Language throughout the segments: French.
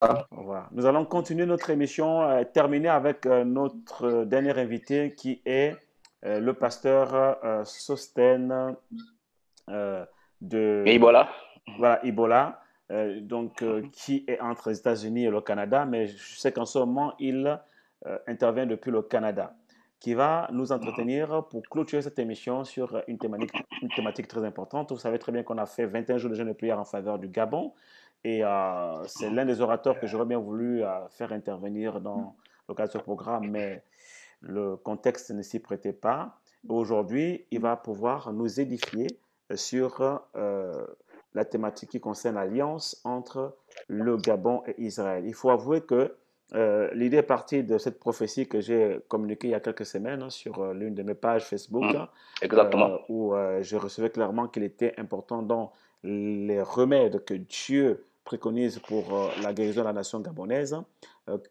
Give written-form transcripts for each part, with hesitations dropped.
Voilà. Nous allons continuer notre émission, terminer avec notre dernier invité qui est le pasteur Sosten euh, Et de voilà. voilà, Ebola, qui est entre les États-Unis et le Canada, mais je sais qu'en ce moment, il intervient depuis le Canada, qui va nous entretenir pour clôturer cette émission sur une thématique très importante. Vous savez très bien qu'on a fait 21 jours de jeûne de prière en faveur du Gabon, et c'est l'un des orateurs que j'aurais bien voulu faire intervenir dans le cadre de ce programme, mais le contexte ne s'y prêtait pas. Aujourd'hui, il va pouvoir nous édifier sur la thématique qui concerne l'alliance entre le Gabon et Israël. Il faut avouer que l'idée est partie de cette prophétie que j'ai communiquée il y a quelques semaines sur l'une de mes pages Facebook, Exactement. où je recevais clairement qu'il était important dans les remèdes que Dieu préconise pour la guérison de la nation gabonaise,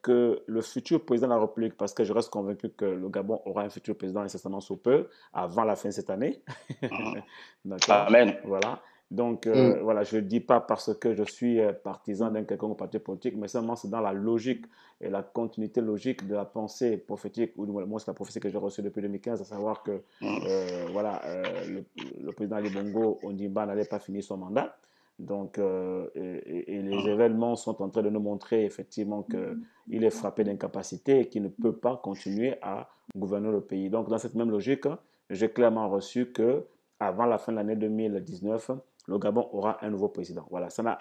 que le futur président de la République, parce que je reste convaincu que le Gabon aura un futur président incessamment sous peu, avant la fin de cette année. D'accord? Amen. Voilà. Donc, Mm. voilà, je ne dis pas parce que je suis partisan d'un quelconque parti politique, mais seulement c'est dans la logique et la continuité logique de la pensée prophétique, ou du moins c'est la prophétie que j'ai reçue depuis 2015, à savoir que voilà, le président Ali Bongo Ondimba n'allait pas finir son mandat. Donc, et les événements sont en train de nous montrer effectivement qu'il est frappé d'incapacité et qu'il ne peut pas continuer à gouverner le pays. Donc, dans cette même logique, j'ai clairement reçu que avant la fin de l'année 2019, le Gabon aura un nouveau président. Voilà, ça n'a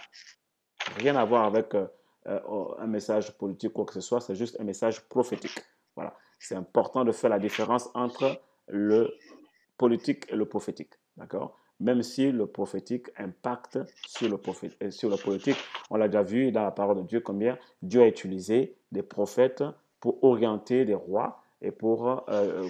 rien à voir avec un message politique ou quoi que ce soit, c'est juste un message prophétique. Voilà, c'est important de faire la différence entre le politique et le prophétique. D'accord? Même si le prophétique impacte sur le politique. On l'a déjà vu dans la parole de Dieu combien Dieu a utilisé des prophètes pour orienter des rois et pour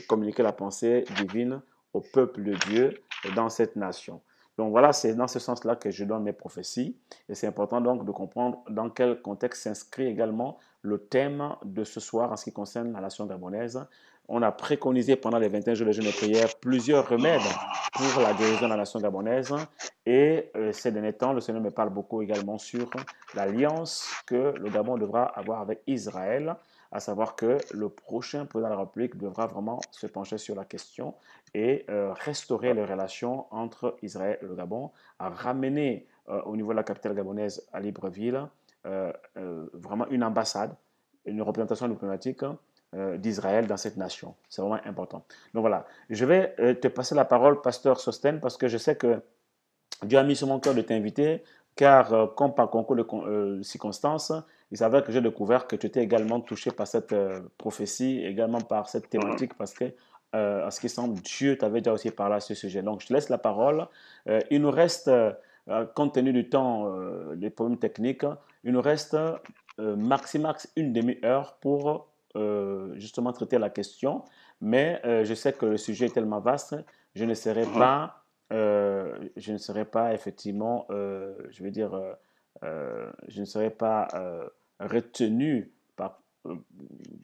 communiquer la pensée divine au peuple de Dieu dans cette nation. Donc voilà, c'est dans ce sens-là que je donne mes prophéties. Et c'est important donc de comprendre dans quel contexte s'inscrit également le thème de ce soir en ce qui concerne la nation gabonaise. On a préconisé pendant les 21 jours de jeûne et prière plusieurs remèdes pour la guérison de la nation gabonaise. Et ces derniers temps, le Seigneur me parle beaucoup également sur l'alliance que le Gabon devra avoir avec Israël, à savoir que le prochain président de la République devra vraiment se pencher sur la question et restaurer les relations entre Israël et le Gabon, à ramener au niveau de la capitale gabonaise à Libreville vraiment une ambassade, une représentation diplomatique d'Israël dans cette nation. C'est vraiment important. Donc voilà, je vais te passer la parole, pasteur Sosten, parce que je sais que Dieu a mis sur mon cœur de t'inviter, car comme par concours de circonstances, il s'avère que j'ai découvert que tu étais également touché par cette prophétie, également par cette thématique, parce que, à ce qui semble, Dieu t'avait déjà aussi parlé à ce sujet. Donc, je te laisse la parole. Il nous reste, compte tenu du temps, des problèmes techniques, il nous reste maximax une demi-heure pour justement traiter la question. Mais je sais que le sujet est tellement vaste, je ne serai pas je ne serais pas effectivement, je vais dire, je ne serais pas retenu euh,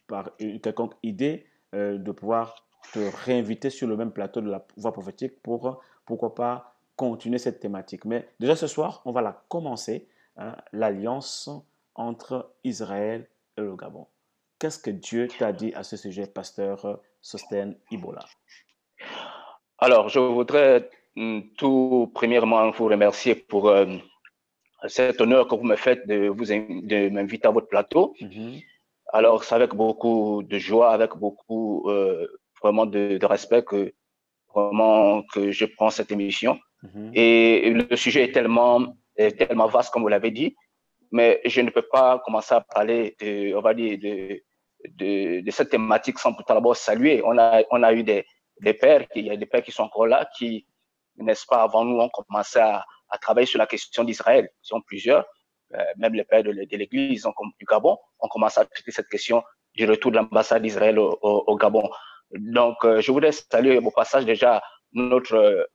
par une quelconque idée de pouvoir te réinviter sur le même plateau de la voie prophétique pour, pourquoi pas, continuer cette thématique. Mais déjà ce soir, on va la commencer, hein, l'alliance entre Israël et le Gabon. Qu'est-ce que Dieu t'a dit à ce sujet, pasteur Sosten Ibola? Alors, je voudrais tout premièrement vous remercier pour cet honneur que vous me faites de m'inviter à votre plateau. Mhm. Alors, c'est avec beaucoup de joie, avec beaucoup vraiment de respect que vraiment que je prends cette émission. Mhm. Et le sujet est tellement vaste, comme vous l'avez dit, mais je ne peux pas commencer à parler on va dire, de cette thématique sans tout d'abord saluer. On a eu des pères, il y a des pères qui sont encore là, qui, n'est-ce pas, avant nous, ont commencé à travailler sur la question d'Israël. Ils sont plusieurs, même les pères de l'Église du Gabon ont commencé à traiter cette question du retour de l'ambassade d'Israël au Gabon. Donc, je voudrais saluer au passage déjà notre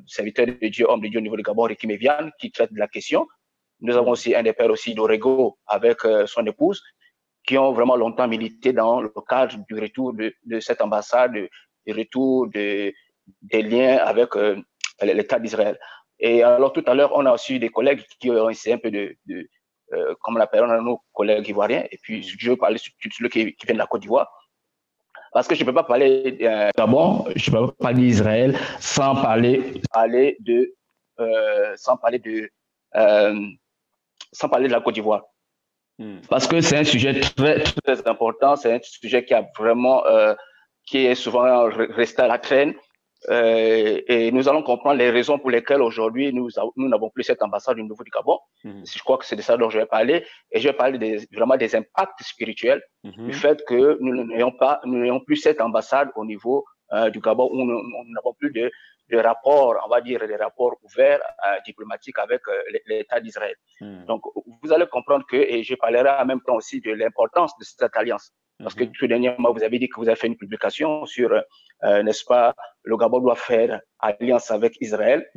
serviteur de Dieu, homme de Dieu au niveau du Gabon, Ricky Mévian, qui traite de la question. Nous avons Mhm. aussi un des pères aussi d'Orego avec son épouse, qui ont vraiment longtemps milité dans le cadre du retour de cette ambassade, du retour des liens avec l'État d'Israël. Et alors tout à l'heure, on a aussi des collègues qui ont essayé un peu comme l'appellent nos collègues ivoiriens, et puis je veux parler surtout de ceux qui viennent de la Côte d'Ivoire. Parce que je ne peux pas parler Gabon, je ne peux pas parler d'Israël sans parler de sans parler de la Côte d'Ivoire. Parce que c'est un sujet très, très important, c'est un sujet qui a vraiment qui est souvent resté à la traîne. Et nous allons comprendre les raisons pour lesquelles aujourd'hui nous n'avons plus cette ambassade au niveau du Gabon. Je crois que c'est de ça dont je vais parler. Et je vais parler vraiment des impacts spirituels du fait que nous n'ayons plus cette ambassade au niveau du Gabon, où nous n'avons plus de rapports, on va dire des rapports ouverts diplomatiques avec l'État d'Israël. Donc vous allez comprendre que, et je parlerai en même temps aussi de l'importance de cette alliance. Parce que tout dernièrement, vous avez dit que vous avez fait une publication sur, n'est-ce pas, le Gabon doit faire alliance avec Israël.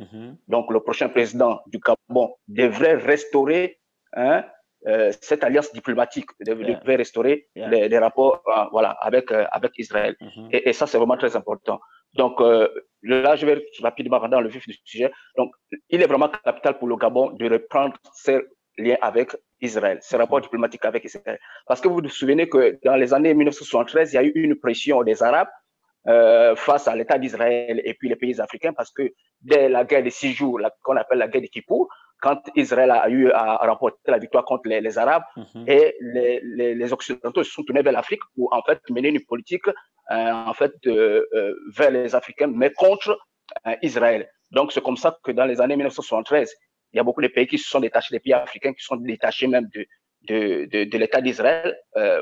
Donc, le prochain président du Gabon devrait restaurer cette alliance diplomatique, devrait restaurer les rapports voilà, avec Israël. Et ça, c'est vraiment très important. Donc, là, je vais rapidement rentrer dans le vif du sujet. Donc, il est vraiment capital pour le Gabon de reprendre ses liens avec Israël, ces rapports diplomatiques avec Israël. Parce que vous vous souvenez que dans les années 1973, il y a eu une pression des Arabes face à l'État d'Israël et puis les pays africains, parce que dès la guerre de 6 jours, qu'on appelle la guerre de Kippour, quand Israël a eu à remporter la victoire contre les Arabes, et les Occidentaux se sont tournés vers l'Afrique pour en fait mener une politique en fait vers les Africains, mais contre Israël. Donc c'est comme ça que dans les années 1973, il y a beaucoup de pays qui se sont détachés, des pays africains qui se sont détachés même de l'État d'Israël,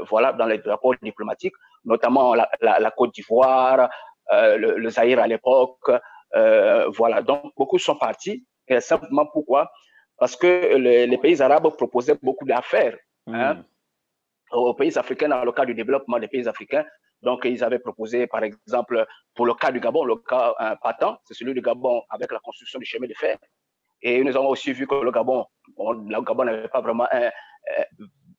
voilà, dans les rapports diplomatiques, notamment la Côte d'Ivoire, le Zaïre à l'époque, voilà. Donc beaucoup sont partis. Et simplement pourquoi? Parce que les pays arabes proposaient beaucoup d'affaires aux pays africains dans le cadre du développement des pays africains. Donc, ils avaient proposé, par exemple, pour le cas du Gabon, le cas patent, c'est celui du Gabon avec la construction du chemin de fer. Et nous avons aussi vu que le Gabon n'avait pas vraiment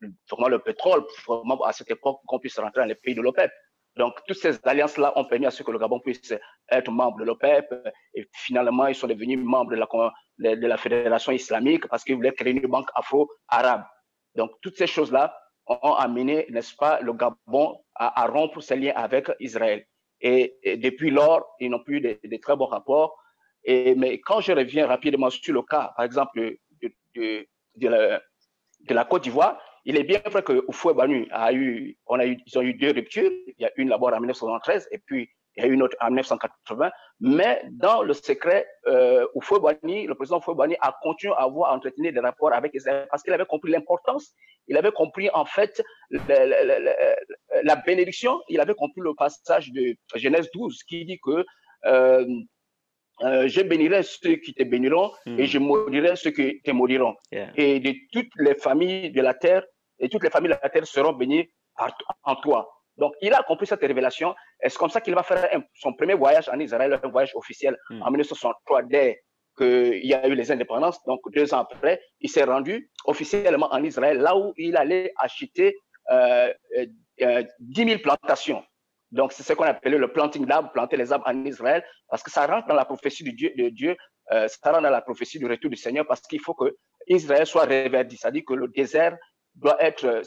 le pétrole vraiment à cette époque qu'on puisse rentrer dans les pays de l'OPEP. Donc, toutes ces alliances-là ont permis à ce que le Gabon puisse être membre de l'OPEP. Et finalement, ils sont devenus membres de la Fédération islamique parce qu'ils voulaient créer une banque afro-arabe. Donc, toutes ces choses-là ont amené, n'est-ce pas, le Gabon à rompre ses liens avec Israël. Et depuis lors, ils n'ont plus de très bons rapports. Mais quand je reviens rapidement sur le cas, par exemple, de la Côte d'Ivoire, il est bien vrai que Houphouët-Boigny ils ont eu 2 ruptures. Il y a une d'abord en 1973 et puis il y a une autre en 1980. Mais dans le secret, le président Houphouët-Boigny a continué à entretenir des rapports avec Israël parce qu'il avait compris l'importance. Il avait compris en fait la bénédiction. Il avait compris le passage de Genèse 12 qui dit que je bénirai ceux qui te béniront et je maudirai ceux qui te maudiront. Et de toutes les familles de la terre, seront bénies en toi. Donc, il a compris cette révélation et c'est comme ça qu'il va faire son premier voyage en Israël, un voyage officiel en 1963, dès qu'il y a eu les indépendances. Donc, 2 ans après, il s'est rendu officiellement en Israël, là où il allait acheter 10 000 plantations. Donc, c'est ce qu'on appelait le planting d'arbres, planter les arbres en Israël, parce que ça rentre dans la prophétie de Dieu, ça rentre dans la prophétie du retour du Seigneur, parce qu'il faut que Israël soit réverdi. C'est-à-dire que le désert doit être,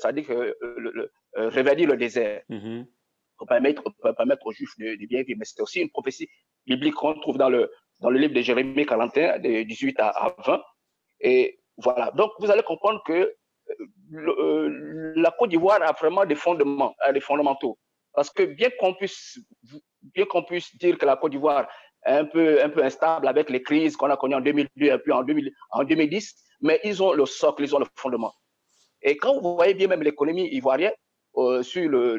réverdir le désert. Pour permettre aux Juifs de bien vivre. Mais c'est aussi une prophétie biblique qu'on trouve dans le livre de Jérémie 41, de 18 à 20. Et voilà. Donc, vous allez comprendre que la Côte d'Ivoire a vraiment des fondamentaux. Parce que bien qu'on puisse dire que la Côte d'Ivoire est un peu instable avec les crises qu'on a connues en 2002 et puis en 2010, mais ils ont le socle, ils ont le fondement. Et quand vous voyez bien même l'économie ivoirienne sur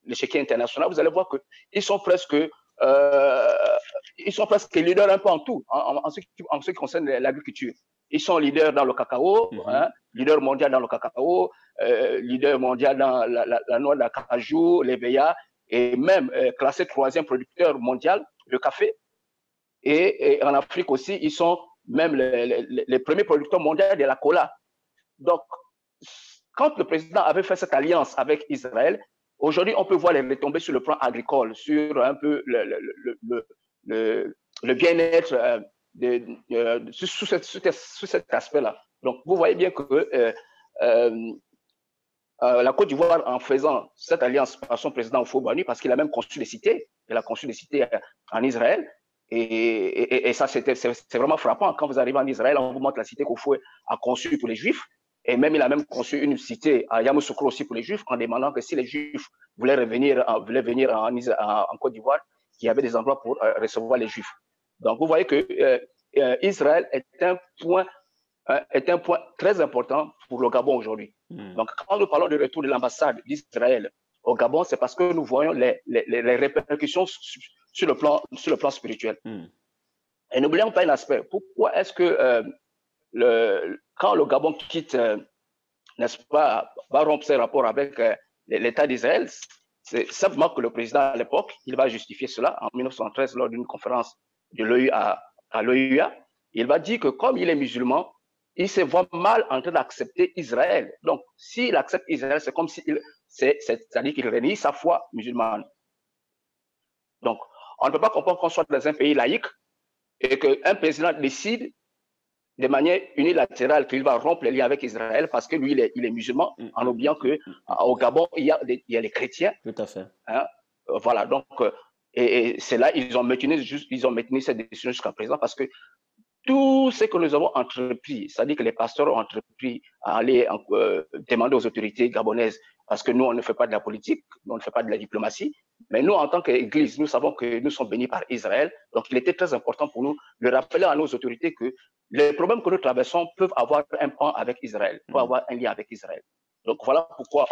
l'échiquier international, vous allez voir qu'ils sont presque leaders un peu en tout, en ce qui concerne l'agriculture. Ils sont leaders dans le cacao, leader mondial dans le cacao, leader mondial dans la noix d'acajou, l'EVA, et même classé 3e producteur mondial de café. Et en Afrique aussi, ils sont même les premiers producteurs mondiaux de la cola. Donc, quand le président avait fait cette alliance avec Israël, aujourd'hui, on peut voir les retombées sur le plan agricole, sur un peu le bien-être sous cet aspect-là. Donc, vous voyez bien que la Côte d'Ivoire en faisant cette alliance par son président Houphouët-Boigny, parce qu'il a même construit des cités, il a construit des cités en Israël, et ça c'est vraiment frappant. Quand vous arrivez en Israël, on vous montre la cité qu'Houphouët a conçue pour les Juifs, et même il a même conçu une cité à Yamoussoukro aussi pour les Juifs, en demandant que si les Juifs voulaient venir en Côte d'Ivoire, qu'il y avait des endroits pour recevoir les Juifs. Donc vous voyez que Israël est un point très important pour le Gabon aujourd'hui. Donc, quand nous parlons du retour de l'ambassade d'Israël au Gabon, c'est parce que nous voyons les répercussions sur le plan spirituel. Et n'oublions pas un aspect. Pourquoi est-ce que quand le Gabon quitte, n'est-ce pas, va rompre ses rapports avec l'État d'Israël, c'est simplement que le président à l'époque, il va justifier cela en 1913 lors d'une conférence de l'OUA à l'OUA. Il va dire que comme il est musulman, il se voit mal en train d'accepter Israël. Donc, s'il accepte Israël, c'est comme si c'est-à-dire qu'il renie sa foi musulmane. Donc, on ne peut pas comprendre qu'on soit dans un pays laïque et qu'un président décide de manière unilatérale qu'il va rompre les liens avec Israël parce que lui, il est musulman, en oubliant qu'au Gabon, il y a les chrétiens. Tout à fait. Hein? Voilà, donc, et c'est là, ils ont maintenu cette décision jusqu'à présent parce que tout ce que nous avons entrepris, c'est-à-dire que les pasteurs ont entrepris à aller demander aux autorités gabonaises, parce que nous, on ne fait pas de la politique, nous, on ne fait pas de la diplomatie, mais nous, en tant qu'Église, nous savons que nous sommes bénis par Israël, donc il était très important pour nous de rappeler à nos autorités que les problèmes que nous traversons peuvent avoir un point avec Israël, peuvent avoir un lien avec Israël. Donc voilà pourquoi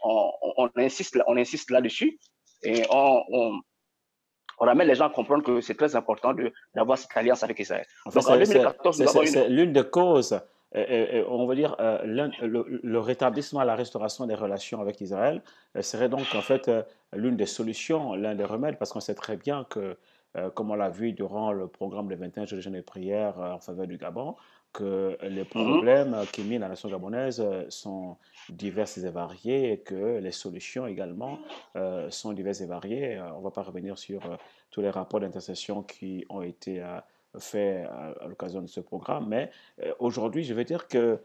on insiste là-dessus et on ramène les gens à comprendre que c'est très important d'avoir cette alliance avec Israël. En fait, donc, en 2014, nous avons c'est l'une des causes, on va dire, le rétablissement, la restauration des relations avec Israël serait donc en fait l'une des solutions, l'un des remèdes, parce qu'on sait très bien que, comme on l'a vu durant le programme des 21 jours de jeûne et prière en faveur du Gabon, que les problèmes qui minent la nation gabonaise sont divers et variés et que les solutions également sont diverses et variées. On ne va pas revenir sur tous les rapports d'intercession qui ont été faits à l'occasion de ce programme, mais aujourd'hui, je veux dire que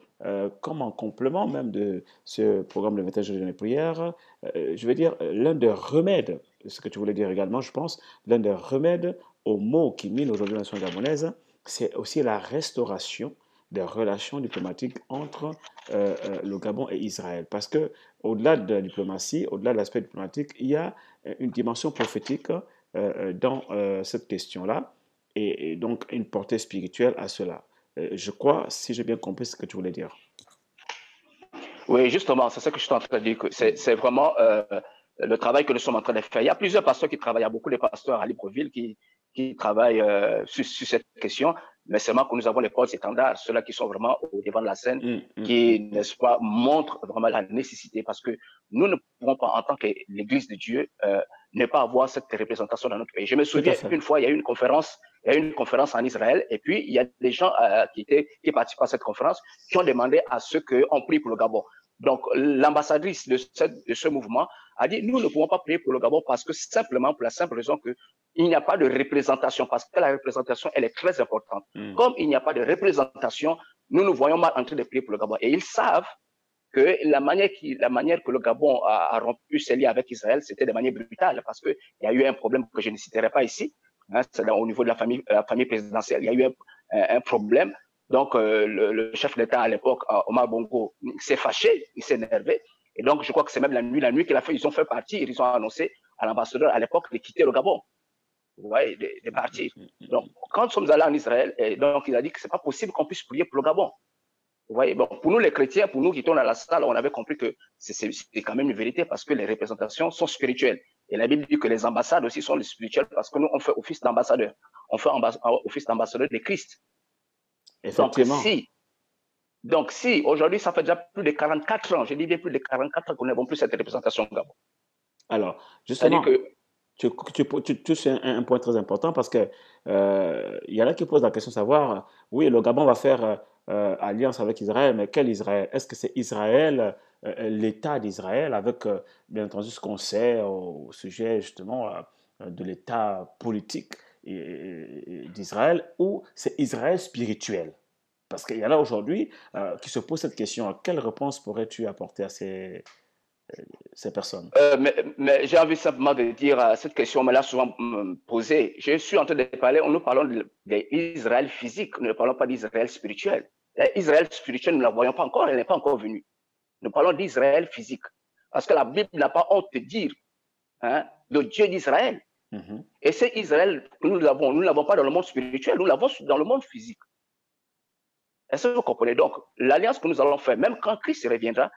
comme en complément même de ce programme de 21 jours de jeûne et prière, je veux dire l'un des remèdes, ce que tu voulais dire également, je pense, l'un des remèdes aux maux qui minent aujourd'hui la nation gabonaise, c'est aussi la restauration des relations diplomatiques entre le Gabon et Israël. Parce que au-delà de la diplomatie, au-delà de l'aspect diplomatique, il y a une dimension prophétique dans cette question-là et donc une portée spirituelle à cela. Je crois, si j'ai bien compris ce que tu voulais dire. Oui, justement, c'est ça que je suis en train de dire. C'est vraiment le travail que nous sommes en train de faire. Il y a plusieurs pasteurs qui travaillent. Il y a beaucoup de pasteurs à Libreville qui travaillent sur cette question. Mais seulement que nous avons les portes étendards, ceux-là qui sont vraiment au devant de la scène, qui, n'est-ce pas, montrent vraiment la nécessité. Parce que nous ne pouvons pas, en tant que l'Église de Dieu, ne pas avoir cette représentation dans notre pays. Je me souviens une fois, il y a eu une conférence en Israël, et puis il y a des gens qui participent à cette conférence qui ont demandé à ceux qu'on prie pour le Gabon. Donc, l'ambassadrice de ce mouvement a dit, nous ne pouvons pas prier pour le Gabon parce que simplement, pour la simple raison qu'il n'y a pas de représentation, parce que la représentation, elle est très importante. Comme il n'y a pas de représentation, nous nous voyons mal en train de prier pour le Gabon. Et ils savent que la manière que le Gabon a rompu ses liens avec Israël, c'était de manière brutale, parce qu'il y a eu un problème que je ne citerai pas ici, hein, c'est au niveau de la famille présidentielle, il y a eu un problème. Donc, le chef d'État à l'époque, Omar Bongo, s'est fâché, il s'est énervé. Et donc, je crois que c'est même la nuit qu'il a fait, ils ont fait partir, ils ont annoncé à l'ambassadeur à l'époque de quitter le Gabon. Vous voyez, de partir. Donc, quand nous sommes allés en Israël, donc il a dit que c'est pas possible qu'on puisse prier pour le Gabon. Vous voyez, bon, pour nous les chrétiens, pour nous qui étions dans la salle, on avait compris que c'est quand même une vérité parce que les représentations sont spirituelles. Et la Bible dit que les ambassades aussi sont les spirituelles parce que nous, on fait office d'ambassadeur. On fait office d'ambassadeur de Christ. Effectivement. Donc si aujourd'hui, ça fait déjà plus de 44 ans, je dis bien plus de 44 ans qu'on n'avons plus cette représentation au Gabon. Alors, justement, tu touches un point très important parce que il y en a qui posent la question de savoir, oui, le Gabon va faire alliance avec Israël, mais quel Israël? Est-ce que c'est Israël, l'État d'Israël, avec bien entendu ce qu'on sait au sujet justement de l'État politique d'Israël, ou c'est Israël spirituel? Parce qu'il y en a aujourd'hui qui se posent cette question. Quelle réponse pourrais-tu apporter à ces personnes? Mais j'ai envie simplement de dire à cette question, on me l'a souvent posée. Je suis en train de parler, nous parlons d'Israël physique, nous ne parlons pas d'Israël spirituel. L'Israël spirituel, nous ne la voyons pas encore, elle n'est pas encore venue. Nous parlons d'Israël physique. Parce que la Bible n'a pas honte de dire le Dieu d'Israël. Et c'est Israël que nous l'avons. Nous ne l'avons pas dans le monde spirituel, nous l'avons dans le monde physique. Est-ce que vous comprenez? Donc, l'alliance que nous allons faire, même quand Christ reviendra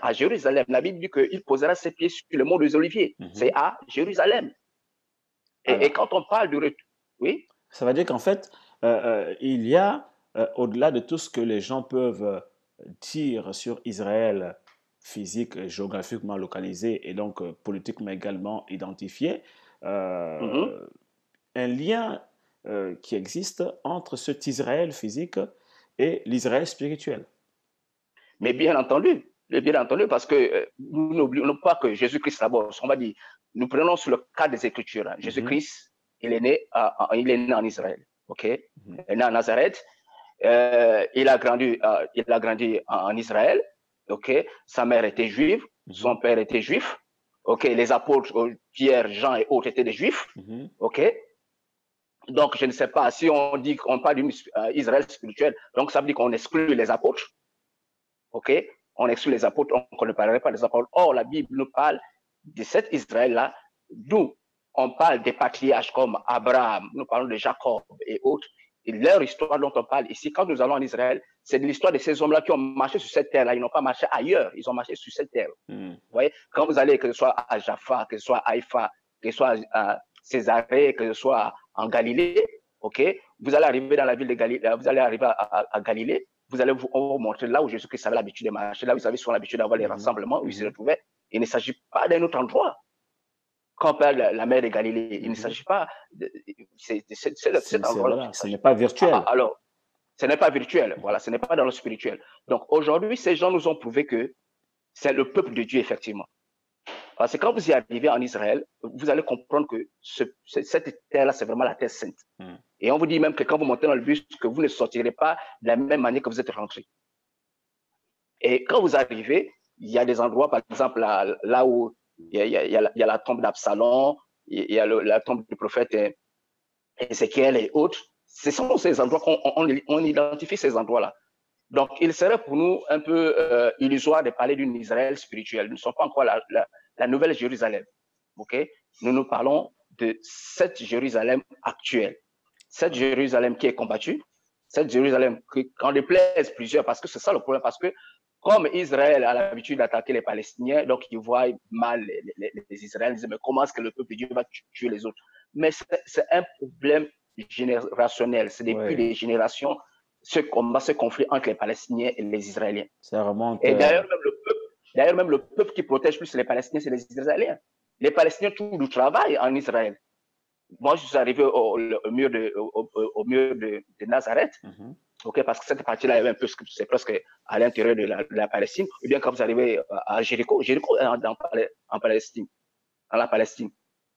à Jérusalem. La Bible dit qu'il posera ses pieds sur le mont des Oliviers. C'est à Jérusalem. Et quand on parle du retour, oui? Ça veut dire qu'en fait, il y a, au-delà de tout ce que les gens peuvent dire sur Israël physique, géographiquement localisé et donc politiquement également identifié, un lien qui existe entre cet Israël physique et l'Israël spirituel. Mais bien entendu, parce que nous n'oublions pas que Jésus-Christ d'abord, on va dire, nous prenons sur le cas des Écritures. Hein. Jésus-Christ, il est né en Israël, ok? Il est né à Nazareth, il a grandi en Israël, ok? Sa mère était juive, son père était juif, ok? Les apôtres Pierre, Jean et autres étaient des juifs, ok? Donc je ne sais pas si on dit qu'on parle d'une Israël spirituel, donc ça veut dire qu'on exclut les apôtres. Ok, on exclut les apôtres, on ne parlerait pas des apôtres. Or, la Bible nous parle de cet Israël-là, d'où on parle des patriarches comme Abraham, nous parlons de Jacob et autres. Et leur histoire dont on parle ici, quand nous allons en Israël, c'est l'histoire de ces hommes-là qui ont marché sur cette terre-là. Ils n'ont pas marché ailleurs, ils ont marché sur cette terre. Vous voyez, quand vous allez, que ce soit à Jaffa, que ce soit à Haïfa, que ce soit à Césarée, que ce soit en Galilée, ok, vous allez arriver dans la ville de Galilée, vous allez arriver à Galilée. Vous allez vous montrer là où Jésus-Christ avait l'habitude de marcher, là où ils avaient souvent l'habitude d'avoir les rassemblements, où ils se retrouvaient. Il ne s'agit pas d'un autre endroit. Quand on parle de la mer de Galilée, il ne s'agit pas de cet endroit-là. Voilà, ce n'est pas virtuel. Alors, ce n'est pas virtuel, voilà, ce n'est pas dans le spirituel. Donc aujourd'hui, ces gens nous ont prouvé que c'est le peuple de Dieu, effectivement. Parce que quand vous y arrivez en Israël, vous allez comprendre que cette terre-là, c'est vraiment la terre sainte. Et on vous dit même que quand vous montez dans le bus, que vous ne sortirez pas de la même manière que vous êtes rentré. Et quand vous arrivez, il y a des endroits, par exemple, là où il y a la tombe d'Absalom, il y a la tombe du prophète Ézéchiel et autres. Ce sont ces endroits qu'on identifie ces endroits-là. Donc, il serait pour nous un peu illusoire de parler d'une Israël spirituelle. Nous ne sommes pas encore la nouvelle Jérusalem. Okay? Nous parlons de cette Jérusalem actuelle. Cette Jérusalem qui est combattue, cette Jérusalem qui en déplaise plusieurs, parce que c'est ça le problème, parce que comme Israël a l'habitude d'attaquer les Palestiniens, donc ils voient mal les Israéliens, ils disent mais comment est-ce que le peuple de Dieu va tuer les autres? Mais c'est un problème générationnel, c'est depuis des générations ce combat, ce conflit entre les Palestiniens et les Israéliens. Ça remonte. Et d'ailleurs même le peuple qui protège plus les Palestiniens, c'est les Israéliens. Les Palestiniens tout du travail en Israël. Moi, je suis arrivé au mur de Nazareth, okay, parce que cette partie-là est un peu, c'est presque à l'intérieur de la Palestine. Ou bien quand vous arrivez à Jéricho est en Palestine, dans la Palestine.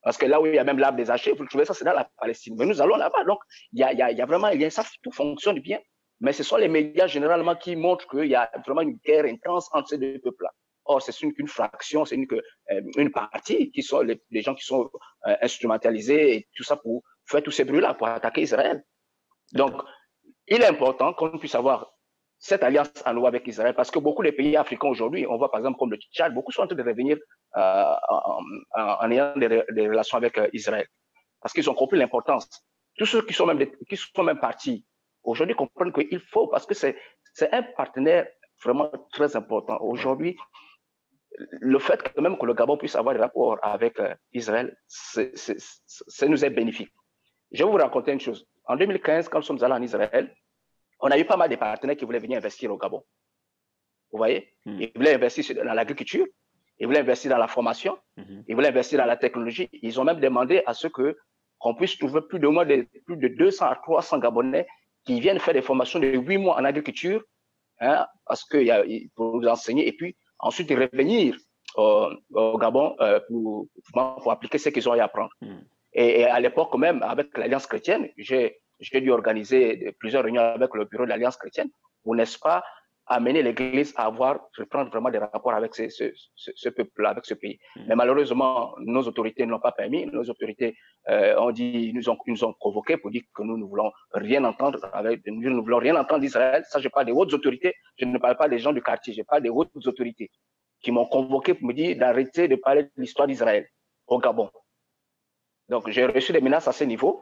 Parce que là où il y a même l'arbre des archers, vous le trouvez ça, c'est dans la Palestine. Mais nous allons là-bas, donc il y a vraiment, ça tout fonctionne bien. Mais ce sont les médias généralement qui montrent qu'il y a vraiment une guerre intense entre ces deux peuples-là. Or, c'est une fraction, c'est une partie qui sont les gens qui sont instrumentalisés et tout ça pour faire tous ces bruits-là, pour attaquer Israël. Donc, il est important qu'on puisse avoir cette alliance à nous avec Israël parce que beaucoup de pays africains aujourd'hui, on voit par exemple comme le Tchad, beaucoup sont en train de revenir en ayant des relations avec Israël parce qu'ils ont compris l'importance. Tous ceux qui sont même partis aujourd'hui comprennent qu'il faut, parce que c'est un partenaire vraiment très important. Aujourd'hui, le fait que même que le Gabon puisse avoir des rapports avec Israël, ça nous est bénéfique. Je vais vous raconter une chose. En 2015, quand nous sommes allés en Israël, on a eu pas mal de partenaires qui voulaient venir investir au Gabon. Vous voyez? Ils voulaient investir dans l'agriculture, ils voulaient investir dans la formation, ils voulaient investir dans la technologie. Ils ont même demandé à ce qu'on puisse trouver plus de 200 à 300 Gabonais qui viennent faire des formations de 8 mois en agriculture, hein, parce que pour nous enseigner, et puis ensuite revenir au Gabon pour appliquer ce qu'ils ont à apprendre. Et à l'époque même, avec l'Alliance chrétienne, j'ai j'ai dû organiser plusieurs réunions avec le bureau de l'Alliance chrétienne pour, n'est-ce pas, amener l'Église à reprendre vraiment des rapports avec ce peuple, avec ce pays. Mais malheureusement, nos autorités ne l'ont pas permis. Nos autorités nous ont convoqués pour dire que nous ne voulons rien entendre d'Israël. Ça, je parle des hautes autorités. Je ne parle pas des gens du quartier. Je parle des hautes autorités qui m'ont convoqué pour me dire d'arrêter de parler de l'histoire d'Israël au Gabon. Donc, j'ai reçu des menaces à ce niveau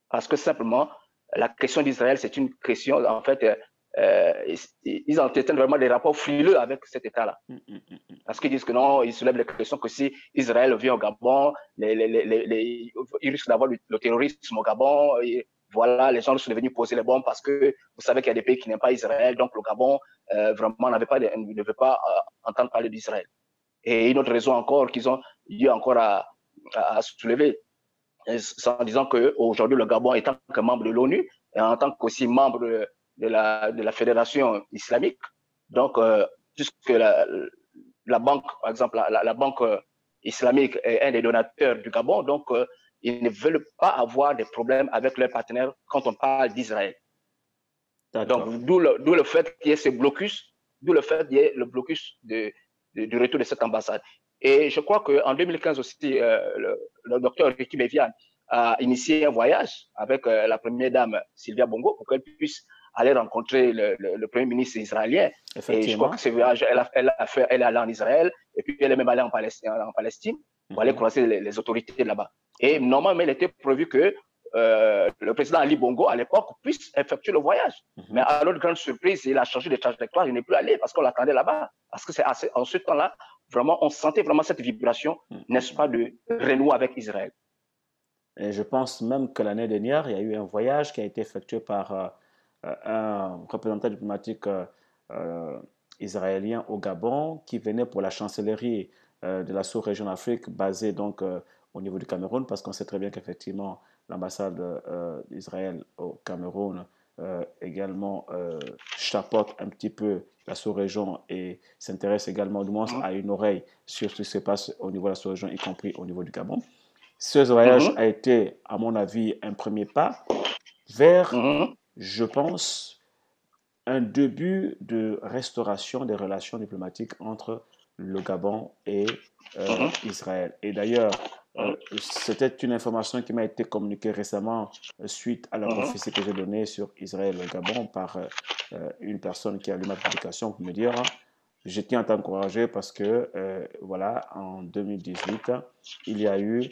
parce que simplement, la question d'Israël, c'est une question, en fait, ils entretiennent vraiment des rapports frileux avec cet État-là. Parce qu'ils disent que non, ils soulèvent les questions que si Israël vient au Gabon, ils risquent d'avoir le terrorisme au Gabon. Et voilà, les gens sont devenus poser les bombes parce que vous savez qu'il y a des pays qui n'aiment pas Israël. Donc, le Gabon, vraiment, ne devait pas entendre parler d'Israël. Et une autre raison encore qu'ils ont eu encore à soulever, en disant qu'aujourd'hui, le Gabon, étant que membre de l'ONU, et en tant qu'aussi membre de la fédération islamique, donc, puisque la banque, par exemple, la banque islamique est un des donateurs du Gabon, donc ils ne veulent pas avoir des problèmes avec leurs partenaires quand on parle d'Israël. Donc, d'où le fait qu'il y ait ce blocus, d'où le fait qu'il y ait le blocus du retour de cette ambassade. Et je crois qu'en 2015 aussi, le docteur Ricky Bevian a initié un voyage avec la première dame Sylvia Bongo pour qu'elle puisse aller rencontrer le premier ministre israélien. Et je crois que ce voyage, elle est allée en Israël et puis elle est même allée en Palestine pour aller croiser les autorités là-bas. Et normalement, il était prévu que le président Ali Bongo, à l'époque, puisse effectuer le voyage. Mais à notre grande surprise, il a changé de trajectoire, il n'est plus allé parce qu'on l'attendait là-bas. Parce que c'est en ce temps-là, vraiment, on sentait vraiment cette vibration, n'est-ce pas, de renouer avec Israël. Et je pense même que l'année dernière, il y a eu un voyage qui a été effectué par un représentant diplomatique israélien au Gabon qui venait pour la chancellerie de la sous-région d'Afrique basée donc au niveau du Cameroun, parce qu'on sait très bien qu'effectivement l'ambassade d'Israël au Cameroun également chapeaute un petit peu la sous-région et s'intéresse également du moins à une oreille sur ce qui se passe au niveau de la sous-région, y compris au niveau du Gabon. Ce voyage a été, à mon avis, un premier pas vers, je pense, un début de restauration des relations diplomatiques entre le Gabon et Israël. Et d'ailleurs, c'était une information qui m'a été communiquée récemment suite à la prophétie que j'ai donnée sur Israël et le Gabon par une personne qui a lu ma publication pour me dire je tiens à t'encourager parce que, voilà, en 2018, il y a eu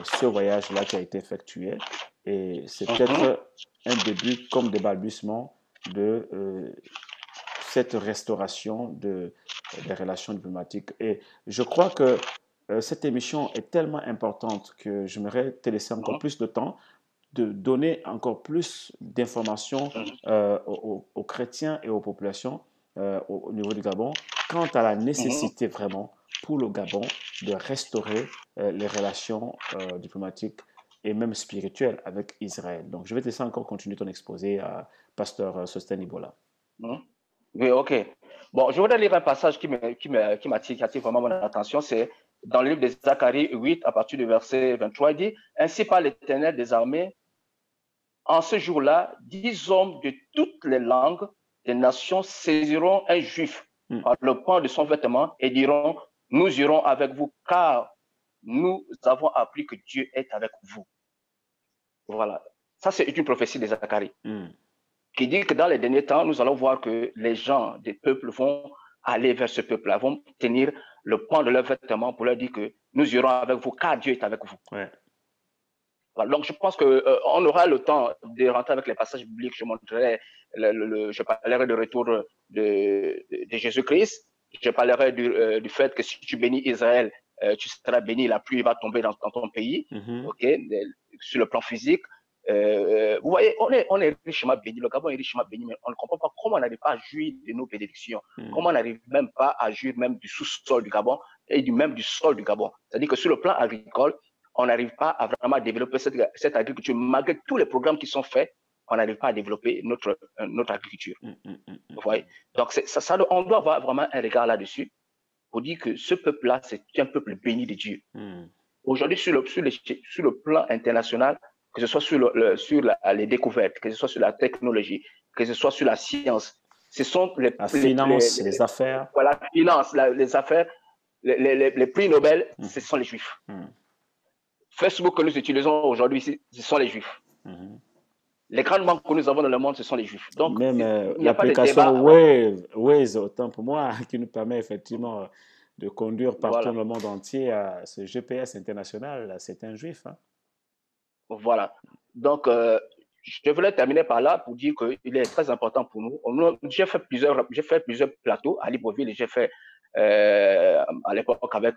ce voyage-là qui a été effectué et c'est peut-être un début comme des balbutiements de cette restauration des relations diplomatiques. Et je crois que cette émission est tellement importante que j'aimerais te laisser encore plus de temps de donner encore plus d'informations aux chrétiens et aux populations au niveau du Gabon quant à la nécessité vraiment pour le Gabon de restaurer les relations diplomatiques et même spirituelles avec Israël. Donc, je vais te laisser encore continuer ton exposé à Pasteur Sosten Ibola. Oui, ok. Bon, je voudrais lire un passage qui attire vraiment mon attention. C'est dans le livre de Zacharie 8, à partir du verset 23, il dit « Ainsi parle l'Éternel des armées, en ce jour-là, 10 hommes de toutes les langues des nations saisiront un juif par le point de son vêtement et diront, nous irons avec vous car nous avons appris que Dieu est avec vous. » Voilà. Ça, c'est une prophétie de Zacharie qui dit que dans les derniers temps, nous allons voir que les gens des peuples vont aller vers ce peuple-là, vont tenir le point de leur vêtement pour leur dire que nous irons avec vous car Dieu est avec vous. Ouais. Donc, je pense qu'on aura le temps de rentrer avec les passages bibliques. Je montrerai, je parlerai du retour de Jésus-Christ. Je parlerai du fait que si tu bénis Israël, tu seras béni, la pluie va tomber dans ton pays, sur le plan physique. Vous voyez, on est richement béni. Le Gabon est richement béni, mais on ne comprend pas comment on n'arrive pas à jouir de nos bénédictions. Comment on n'arrive même pas à jouir même du sous-sol du Gabon et même du sol du Gabon. C'est-à-dire que sur le plan agricole, on n'arrive pas à vraiment développer cette agriculture. Malgré tous les programmes qui sont faits, on n'arrive pas à développer notre agriculture. Vous voyez? Donc, on doit avoir vraiment un regard là-dessus pour dire que ce peuple-là, c'est un peuple béni de Dieu. Aujourd'hui, sur le plan international, que ce soit sur, les découvertes, que ce soit sur la technologie, que ce soit sur la science. Ce sont La finance, les affaires. Voilà, la finance, les affaires, les prix Nobel, ce sont les Juifs. Facebook que nous utilisons aujourd'hui, ce sont les Juifs. Les grandes banques que nous avons dans le monde, ce sont les Juifs. Donc, même il n'y a pas de l'application débat. Waze, autant pour moi, qui nous permet effectivement de conduire partout dans le monde entier à ce GPS international, c'est un juif. Hein. Voilà. Donc, je voulais terminer par là pour dire qu'il est très important pour nous. J'ai fait plusieurs plateaux à Libreville et j'ai fait à l'époque avec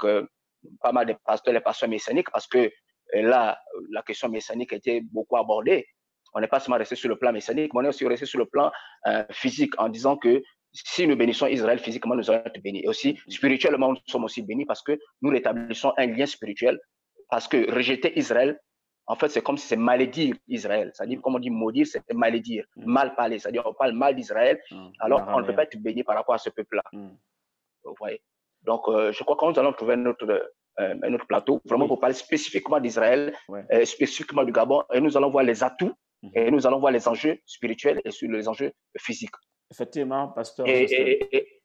pas mal de pasteurs, les pasteurs messianiques, parce que là, la question messianique était beaucoup abordée. On n'est pas seulement resté sur le plan messianique, mais on est aussi resté sur le plan physique en disant que si nous bénissons Israël physiquement, nous allons être bénis. Et aussi, spirituellement, nous sommes aussi bénis parce que nous rétablissons un lien spirituel. Parce que rejeter Israël, en fait, c'est comme si c'est malédire Israël. C'est-à-dire, comme on dit maudire, c'est malédire, mal parler. C'est-à-dire, on parle mal d'Israël, alors on ne peut pas être béni par rapport à ce peuple-là. Vous voyez? Donc, je crois que nous allons trouver un autre plateau, vraiment pour parler spécifiquement d'Israël, spécifiquement du Gabon, et nous allons voir les atouts, et nous allons voir les enjeux spirituels et sur les enjeux physiques. Effectivement, pasteur. Et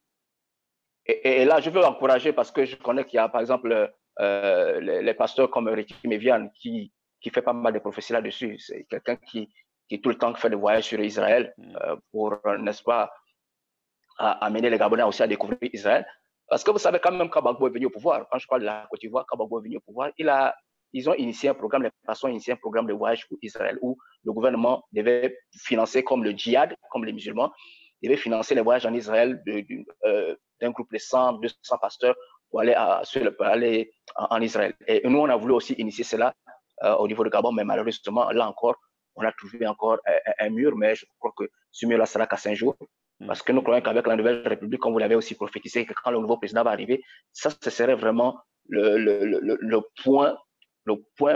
là, je veux encourager, parce que je connais qu'il y a, par exemple, les pasteurs comme Ricky Mévian qui fait pas mal de prophéties là-dessus. C'est quelqu'un qui tout le temps fait des voyages sur Israël pour, n'est-ce pas, amener les Gabonais aussi à découvrir Israël. Parce que vous savez, quand même, quand Gbagbo est venu au pouvoir, quand je parle de la Côte d'Ivoire, quand Gbagbo est venu au pouvoir, ils ont initié un programme, les pasteurs ont initié un programme de voyage pour Israël où le gouvernement devait financer, comme le djihad, comme les musulmans, devait financer les voyages en Israël d'un groupe de 100, 200 pasteurs pour aller en Israël. Et nous, on a voulu aussi initier cela au niveau de Gabon, mais malheureusement, là encore, on a trouvé encore un mur, mais je crois que ce mur-là sera qu'à 5 jours. Parce que nous croyons qu'avec la nouvelle République, comme vous l'avez aussi prophétisé, que quand le nouveau président va arriver, ça, ce serait vraiment le point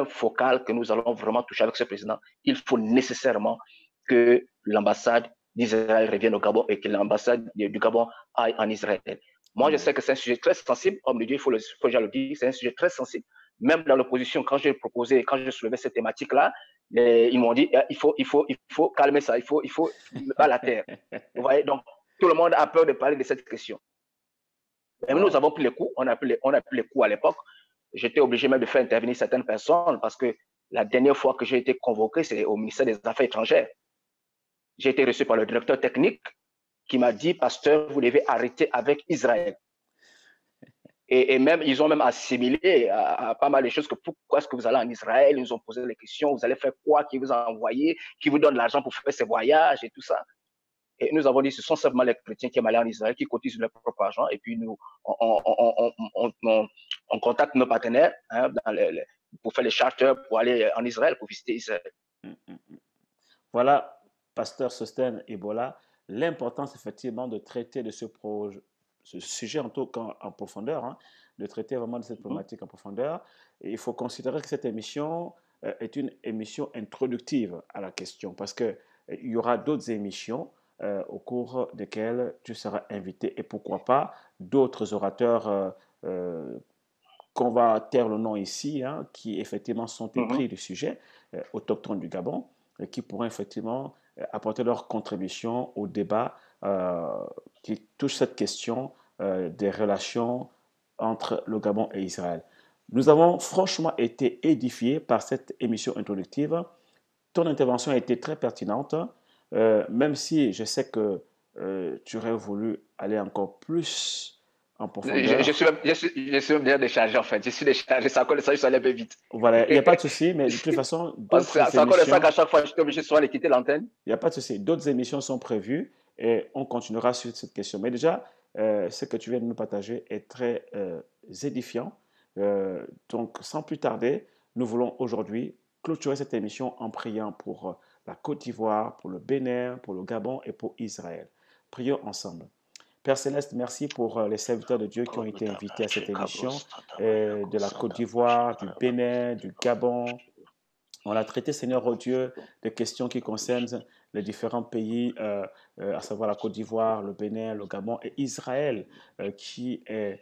focal que nous allons vraiment toucher avec ce président. Il faut nécessairement que l'ambassade d'Israël revienne au Gabon et que l'ambassade du Gabon aille en Israël. Moi, je sais que c'est un sujet très sensible. Homme de Dieu, il faut déjà le dire, c'est un sujet très sensible. Même dans l'opposition, quand j'ai soulevais cette thématique-là, ils m'ont dit il faut calmer ça, il faut pas la terre. Vous voyez, donc tout le monde a peur de parler de cette question. Et nous avons pris les coups, on a pris les coups à l'époque. J'étais obligé même de faire intervenir certaines personnes parce que la dernière fois que j'ai été convoqué, c'est au ministère des Affaires étrangères. J'ai été reçu par le directeur technique qui m'a dit, pasteur, vous devez arrêter avec Israël. Et même, ils ont même assimilé à pas mal de choses que pourquoi est-ce que vous allez en Israël? Ils nous ont posé les questions, vous allez faire quoi? Qui vous a envoyé? Qui vous donne l'argent pour faire ces voyages et tout ça? Et nous avons dit, ce sont seulement les chrétiens qui aiment aller en Israël, qui cotisent leur propre argent. Et puis, nous, on contacte nos partenaires pour faire les charters pour aller en Israël, pour visiter Israël. Voilà, pasteur Sostène Ebola, l'importance effectivement de traiter de ce sujet en tout cas en profondeur, hein, de traiter vraiment de cette problématique en profondeur. Et il faut considérer que cette émission est une émission introductive à la question parce qu'il y aura d'autres émissions au cours desquelles tu seras invité et pourquoi pas d'autres orateurs qu'on va taire le nom ici, hein, qui effectivement sont épris du sujet, autochtones du Gabon, qui pourront effectivement apporter leur contribution au débat qui touche cette question des relations entre le Gabon et Israël. Nous avons franchement été édifiés par cette émission introductive. Ton intervention a été très pertinente, même si je sais que tu aurais voulu aller encore plus en profondeur. Je suis même déjà déchargé en fait. Je suis déchargé, ça colle ça, je suis allé un peu vite. Voilà, il n'y a pas de souci, mais de toute façon, d'autres émissions... Ça colle ça qu'à chaque fois, je suis obligé souvent de quitter l'antenne. Il n'y a pas de souci. D'autres émissions sont prévues et on continuera sur cette question. Mais déjà, ce que tu viens de nous partager est très édifiant. Donc, sans plus tarder, nous voulons aujourd'hui clôturer cette émission en priant pour la Côte d'Ivoire, pour le Bénin, pour le Gabon et pour Israël. Prions ensemble. Père Céleste, merci pour les serviteurs de Dieu qui ont été invités à cette émission de la Côte d'Ivoire, du Bénin, du Gabon. On a traité, Seigneur oh Dieu, des questions qui concernent les différents pays, à savoir la Côte d'Ivoire, le Bénin, le Gabon et Israël, qui est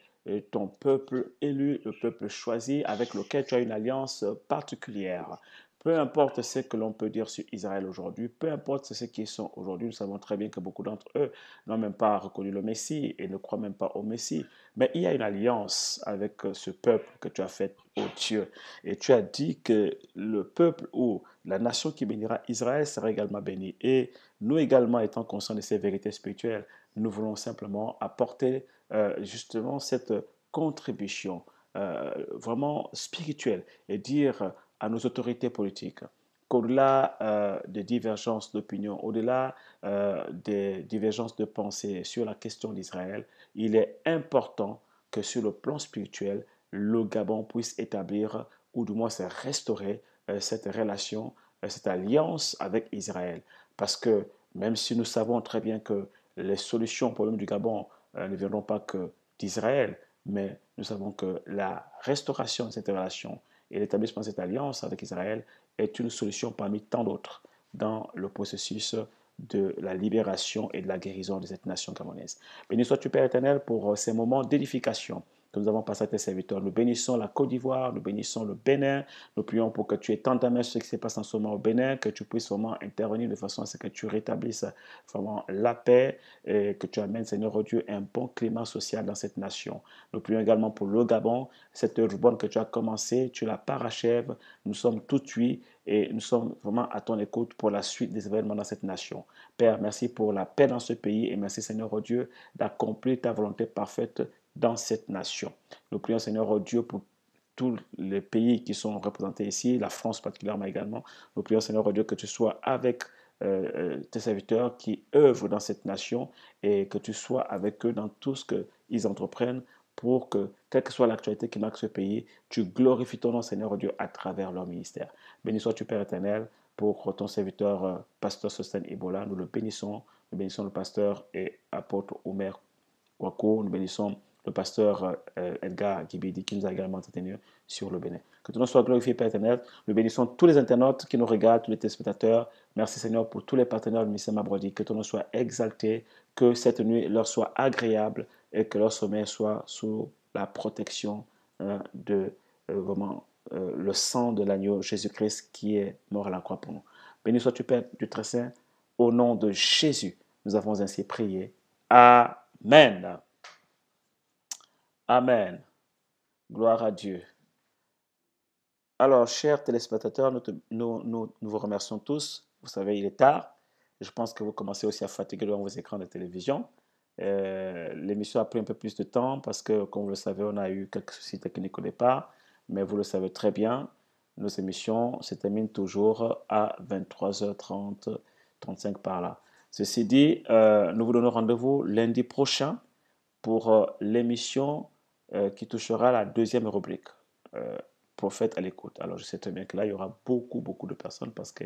ton peuple élu, le peuple choisi, avec lequel tu as une alliance particulière. Peu importe ce que l'on peut dire sur Israël aujourd'hui, peu importe ce qu'ils sont aujourd'hui, nous savons très bien que beaucoup d'entre eux n'ont même pas reconnu le Messie et ne croient même pas au Messie. Mais il y a une alliance avec ce peuple que tu as fait, ô Dieu. Et tu as dit que le peuple ou la nation qui bénira Israël sera également bénie. Et nous également, étant conscients de ces vérités spirituelles, nous voulons simplement apporter justement cette contribution vraiment spirituelle et dire à nos autorités politiques qu'au-delà des divergences d'opinion, au-delà des divergences de pensée sur la question d'Israël, il est important que sur le plan spirituel, le Gabon puisse établir ou du moins se restaurer cette relation, cette alliance avec Israël. Parce que même si nous savons très bien que les solutions au problème du Gabon ne viendront pas que d'Israël, mais nous savons que la restauration de cette relation et l'établissement de cette alliance avec Israël est une solution parmi tant d'autres dans le processus de la libération et de la guérison de cette nation camerounaise. Béni sois-tu, Père éternel, pour ces moments d'édification que nous avons passé à tes serviteurs. Nous bénissons la Côte d'Ivoire, nous bénissons le Bénin. Nous prions pour que tu étendes ta main sur ce qui se passe en ce moment au Bénin, que tu puisses vraiment intervenir de façon à ce que tu rétablisses vraiment la paix et que tu amènes, Seigneur oh Dieu, un bon climat social dans cette nation. Nous prions également pour le Gabon, cette œuvre bonne que tu as commencée, tu la parachèves. Nous sommes tout oui et nous sommes vraiment à ton écoute pour la suite des événements dans cette nation. Père, merci pour la paix dans ce pays et merci, Seigneur oh Dieu, d'accomplir ta volonté parfaite dans cette nation. Nous prions, Seigneur oh Dieu, pour tous les pays qui sont représentés ici, la France particulièrement également. Nous prions, Seigneur oh Dieu, que tu sois avec tes serviteurs qui œuvrent dans cette nation et que tu sois avec eux dans tout ce qu'ils entreprennent pour que, quelle que soit l'actualité qui marque ce pays, tu glorifies ton nom, Seigneur Dieu, à travers leur ministère. Béni sois-tu, Père éternel, pour ton serviteur, pasteur Sosten Ebola. Nous le bénissons. Nous bénissons le pasteur et apôtre Omer Ouako. Nous bénissons le pasteur Edgar Gibidi qui nous a également entretenu sur le Bénin. Que ton nom soit glorifié, Père éternel. Nous bénissons tous les internautes qui nous regardent, tous les téléspectateurs. Merci, Seigneur, pour tous les partenaires du ministère Mabrodi. Que ton nom soit exalté, que cette nuit leur soit agréable et que leur sommeil soit sous la protection de vraiment le sang de l'agneau Jésus-Christ qui est mort à la croix pour nous. Béni sois-tu, Père du très saint. Au nom de Jésus, nous avons ainsi prié. Amen. Amen. Gloire à Dieu. Alors, chers téléspectateurs, nous vous remercions tous. Vous savez, il est tard. Je pense que vous commencez aussi à fatiguer devant vos écrans de télévision. L'émission a pris un peu plus de temps parce que, comme vous le savez, on a eu quelques soucis techniques au départ. Mais vous le savez très bien, nos émissions se terminent toujours à 23h30, 35 par là. Ceci dit, nous vous donnons rendez-vous lundi prochain pour l'émission qui touchera la deuxième rubrique, Prophète à l'écoute. Alors je sais très bien que là, il y aura beaucoup de personnes parce que